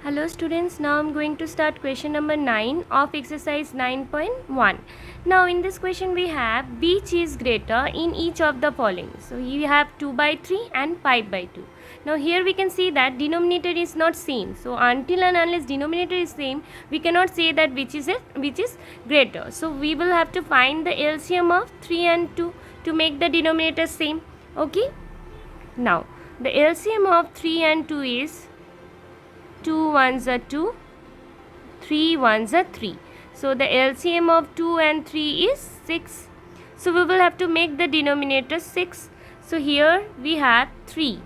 Hello students, now I am going to start question number 9 of exercise 9.1. Now in this question we have which is greater in each of the following. So we have 2 by 3 and 5 by 2. Now here we can see that denominator is not same. So until and unless denominator is same, we cannot say that which is greater. So we will have to find the LCM of 3 and 2 to make the denominator same. Okay. Now the LCM of 3 and 2 is 2 ones are 2, 3 ones are 3. So the LCM of 2 and 3 is 6. So we will have to make the denominator 6. So here we have 3.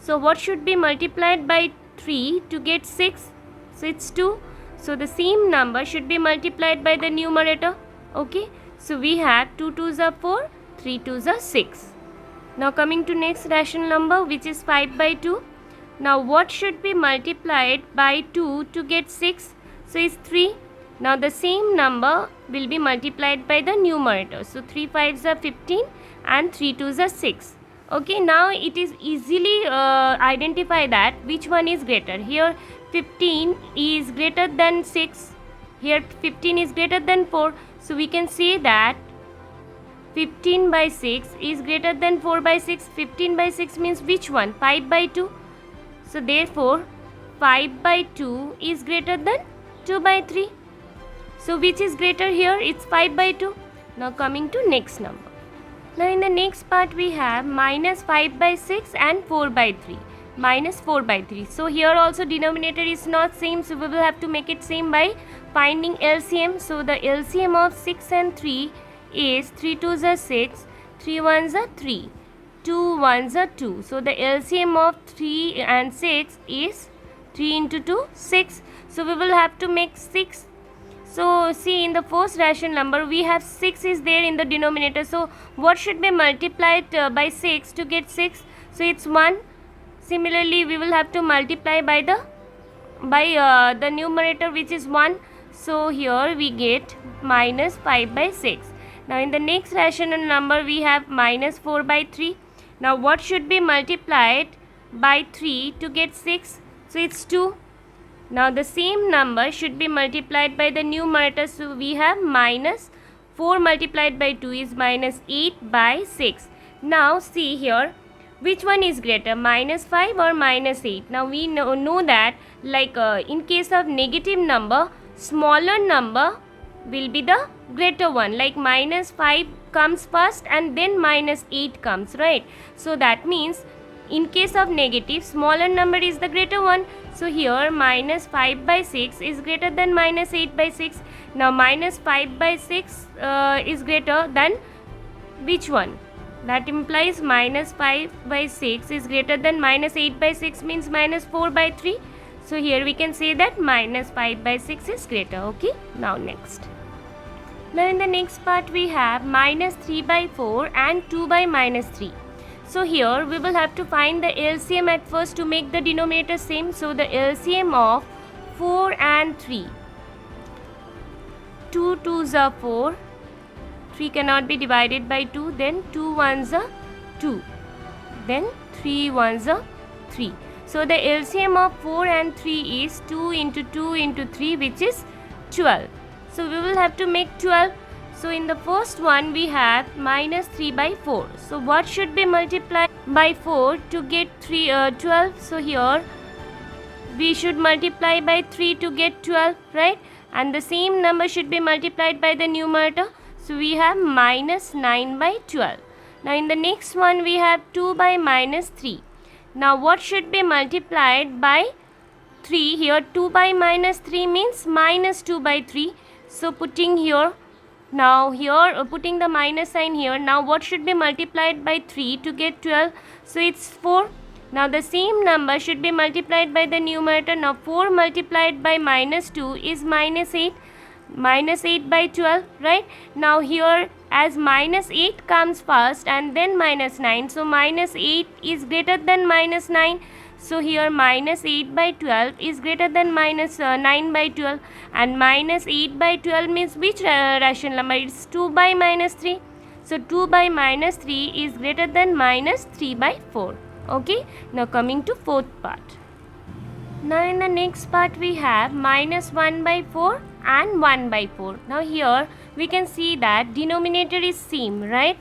So what should be multiplied by 3 to get 6? So it's 2. So the same number should be multiplied by the numerator. Okay. So we have 2 2s are 4, 3 2s are 6. Now coming to next rational number, which is 5 by 2. Now what should be multiplied by 2 to get 6? So it's 3. Now the same number will be multiplied by the numerator. So 3 5s are 15 and 3 2s are 6. Okay, now it is easily identify that which one is greater. Here 15 is greater than 6. Here 15 is greater than 4. So we can say that 15 by 6 is greater than 4 by 6. 15 by 6 means which one? 5 by 2. So therefore 5 by 2 is greater than 2 by 3. So which is greater here? It's 5 by 2. Now coming to next number. Now in the next part we have minus 5 by 6 and 4 by 3. Minus 4 by 3. So here also denominator is not same. So we will have to make it same by finding LCM. So the LCM of 6 and 3 is 3 2s are 6, 3 1s are 3. 2 1s are 2. So the LCM of 3 and 6 is 3 into 2, 6. So we will have to make 6. So see, in the first rational number we have 6 is there in the denominator. So what should be multiplied by 6 to get 6? So it's 1. Similarly we will have to multiply by the numerator, which is 1. So here we get minus 5 by 6. Now in the next rational number we have minus 4 by 3. Now what should be multiplied by 3 to get 6? So it's 2. Now the same number should be multiplied by the numerator. So we have minus 4 multiplied by 2 is minus 8 by 6. Now see here, which one is greater, minus 5 or minus 8? Now we know that in case of negative number, smaller number will be the greater one. Like minus 5 comes first and then minus 8 comes, right? So that means in case of negative, smaller number is the greater one. So here minus 5 by 6 is greater than minus 8 by 6. Now minus 5 by 6 is greater than which one? That implies minus 5 by 6 is greater than minus 8 by 6, means minus 4 by 3. So here we can say that minus 5 by 6 is greater. Okay. Now next. Now in the next part we have minus 3 by 4 and 2 by minus 3. So here we will have to find the LCM at first to make the denominator same. So the LCM of 4 and 3. 2 2s are 4. 3 cannot be divided by 2. Then 2 1s are 2. Then 3 1s are 3. So the LCM of 4 and 3 is 2 into 2 into 3, which is 12. So we will have to make 12. So in the first one we have minus 3 by 4. So what should be multiplied by 4 to get 12? So here we should multiply by 3 to get 12, right? And the same number should be multiplied by the numerator. So we have minus 9 by 12. Now in the next one we have 2 by minus 3. Now what should be multiplied by 3? Here 2 by minus 3 means minus 2 by 3. So putting here, now here putting the minus sign here. Now what should be multiplied by 3 to get 12? So it's 4. Now the same number should be multiplied by the numerator. Now 4 multiplied by minus 2 is minus 8. Minus 8 by 12, right? Now here as minus 8 comes first and then minus 9. So minus 8 is greater than minus 9. So here minus 8 by 12 is greater than minus 9 by 12. And minus 8 by 12 means which rational number? It's 2 by minus 3. So 2 by minus 3 is greater than minus 3 by 4. Okay. Now coming to fourth part. Now in the next part we have minus 1 by 4 and 1 by 4. Now here we can see that denominator is same, right?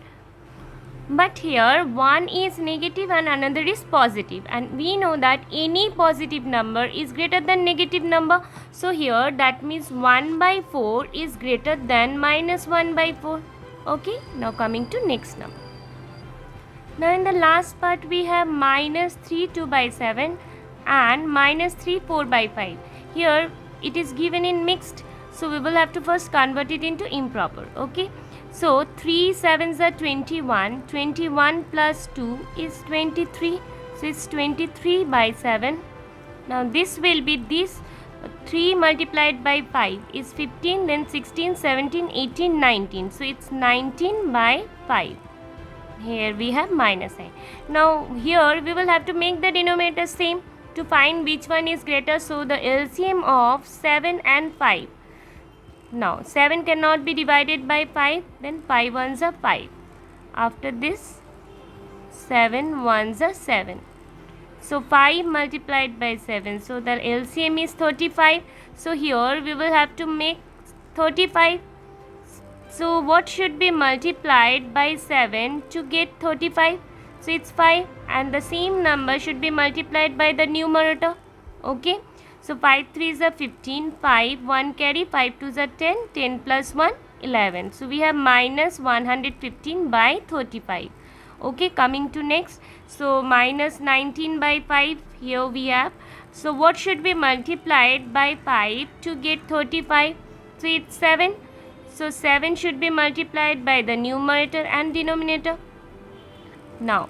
But here one is negative and another is positive, and we know that any positive number is greater than negative number. So here that means 1 by 4 is greater than minus 1 by 4. Okay, now coming to next number. Now in the last part we have minus 3 2 by 7 and minus 3 4 by 5. Here it is given in mixed, so we will have to first convert it into improper. Okay, so 3 7s are 21, 21 plus 2 is 23, so it's 23 by 7. Now this will be this 3 multiplied by 5 is 15, then 16, 17, 18, 19, so it's 19 by 5. Here we have minus sign. Now here we will have to make the denominator same to find which one is greater. So the LCM of 7 and 5. Now 7 cannot be divided by 5, then 5 ones are 5. After this 7 ones are 7. So 5 multiplied by 7. So the LCM is 35. So here we will have to make 35. So what should be multiplied by 7 to get 35? So it's 5, and the same number should be multiplied by the numerator. Okay. So 5 3s are 15, 5, 1 carry, 5 2s are 10, 10 plus 1, 11. So we have minus 115 by 35. Okay, coming to next. So minus 19 by 5 here we have. So what should be multiplied by 5 to get 35? So it's 7. So 7 should be multiplied by the numerator and denominator. Now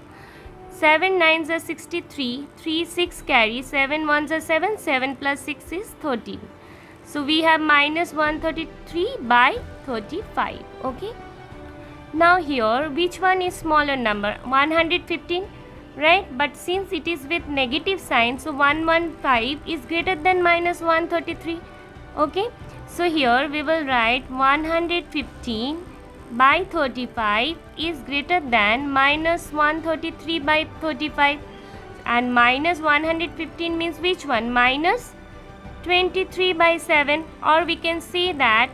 7 9s are 63, 3 6 carry, 7 1s are 7, 7 plus 6 is 13. So we have minus 133 by 35. Okay. Now here which one is smaller number? 115, right? But since it is with negative sign, so 115 is greater than minus 133. Okay. So here we will write 115 by 35 is greater than minus 133 by 35, and minus 115 means which one? Minus 23 by 7, or we can say that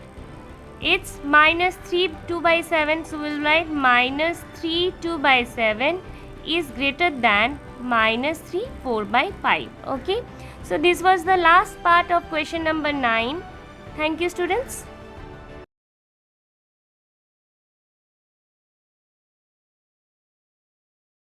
it's minus 3 2 by 7. So we'll write minus 3 2 by 7 is greater than minus 3 4 by 5. Okay. So this was the last part of question number 9. Thank you, students.